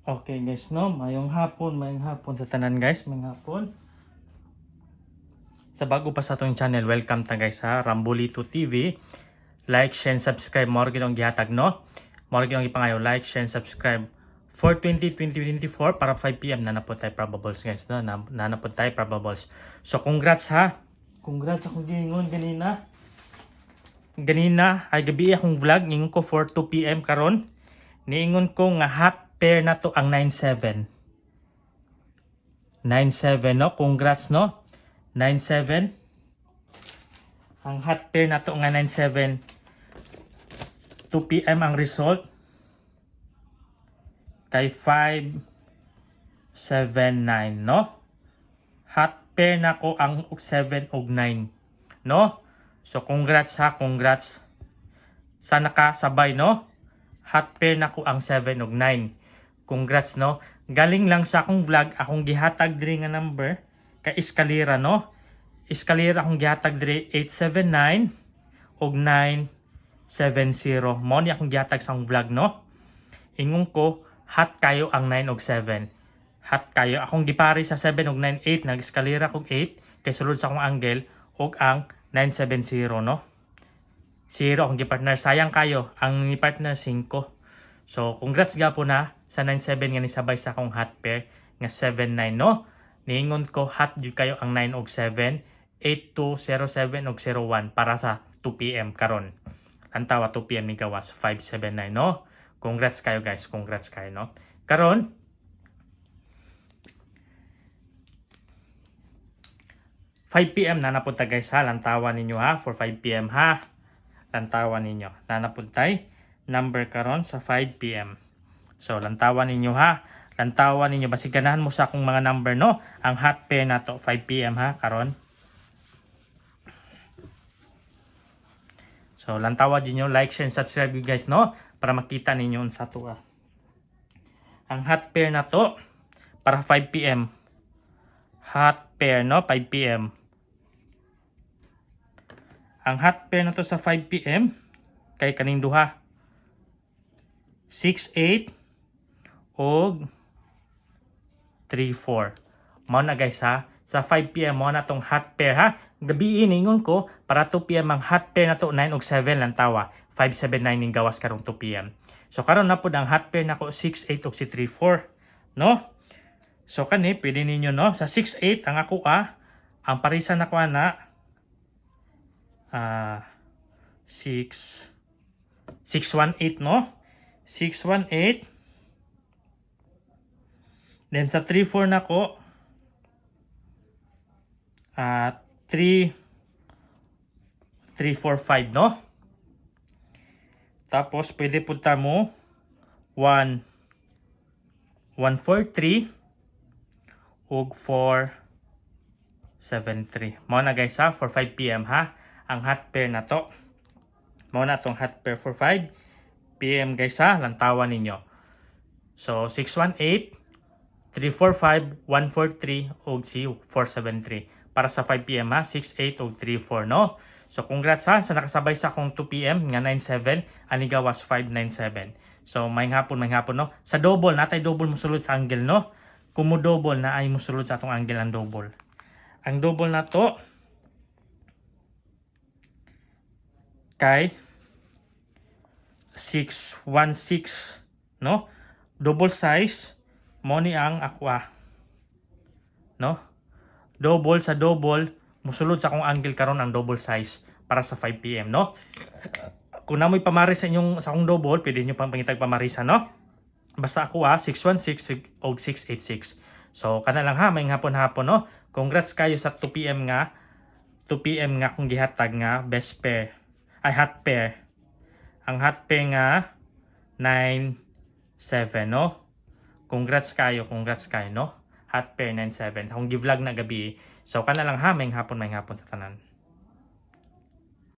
Okay guys, no? Mayong hapon sa tanan guys, mayong hapon. Sa bago pa sa atong channel, welcome ta guys ha, Rambolito TV. Like, share, and subscribe. More ginong gihatag, no? More ginong ipangayo, like, share, and subscribe. For 2024, para 5 PM, nanapod tayo probables guys, no? Nanapod tayo probables. So, congrats ha. Congrats akong gingon ganina. Ganina, ay gabi akong vlog, ningon ko for 2 PM karon. Niingon ko nga hot pair na to ang 97. 97, no? Congrats, no? 97. Ang hot pair na to nga 97. 2 PM ang result. Kay 579, no? Hot pair na ko ang 7 ug 9, no? So congrats ha, congrats. Sa nakasabay, no? Hot pair na ko ang 7 ug 9. Congrats, no? Galing lang sa akong vlog, akong gihatag diri nga number kay eskalera, no? Eskalera akong gihatag diri 879 ug 970. Mo ni akong gihatag sa akong vlog, no? Ingon ko hot kayo ang 9 ug 7. Hot kayo akong gipari sa 7 ug 9 8, nag-eskalera kog 8 kay sulod sa akong angle ug ang 970, no? 0 akong gipartner, sayang kayo ang ni partner 5. So congrats gapon na sa 97 nga nisabay sa akong hot pair nga 79, no? Niingon ko hot jud kayo ang 9 ug 7, 8207 ug 01 para sa 2 PM karon. Antawa 2 PM ni gawas 579, no? Congrats kayo guys, congrats kayo, no? Karon 5 PM na napunta guys ha, lantawan ninyo ha, for 5 PM ha. Lantawan ninyo. Nanapuntay number karon sa 5 PM. So lantawan ninyo ha. Lantawan ninyo basig ganahan mo sa akong mga number, no. Ang hot pair na to 5 PM ha karon. So lantawan ninyo, like, share, and subscribe you guys, no, para makita ninyo sa to. Ang hot pair na to para 5 PM. Hot pair, no, 5 PM. Ang hot pair na to sa 5 PM kay kaning duha 68 og 34. Mao na guys ha, sa 5 PM mo na tong hot pair ha. Gabi iningon ko para 2 PM ang hot pair na to 9 og 7 lang tawa. 579 ning gawas karong 2 PM. So karon na pud ang hot pair nako 68 og si 34, no? So kani pwede ninyo, no, sa 68 ang ako ang parisan nako ana 618, no? 618. Then sa 34 na ko 345, no? Tapos pwede punta mo 143 ug 473. Mao na guys ha, for 5 PM ha. Ang hot pair na to. Mao na tong hot pair for 5 PM guys ha, lantawan ninyo. So 618, 345, 143 ug 473 para sa 5 PM ha, 68 ug 34, no? So congrats ha sa nakasabay sa akong 2 PM nga 97, ani gawas 597. So may hapon, no? Sa double natay double mosulod sa angle, no? Kumo double na ay mosulod sa atong angle ang double. Ang double na to kay 616, no? Double size mo ni ang aqua, no? Double sa double musulod sa akong angle karon ang double size para sa 5 PM, no? Kung namoy pamaris sa inyong sa akong double, pwede niyo pang pangitag pamarisa, no? Basta ako 616 og 686. So kana lang ha, may hapon-hapon, no? Congrats kayo sa 2 PM nga kung gihatag nga best pair ay hot pair. Ang hot pair nga 97, no? Congrats kayo, no? Hot pair 97. Akong gi-vlog na gabi. So kana lang ha, may hapon sa tanan.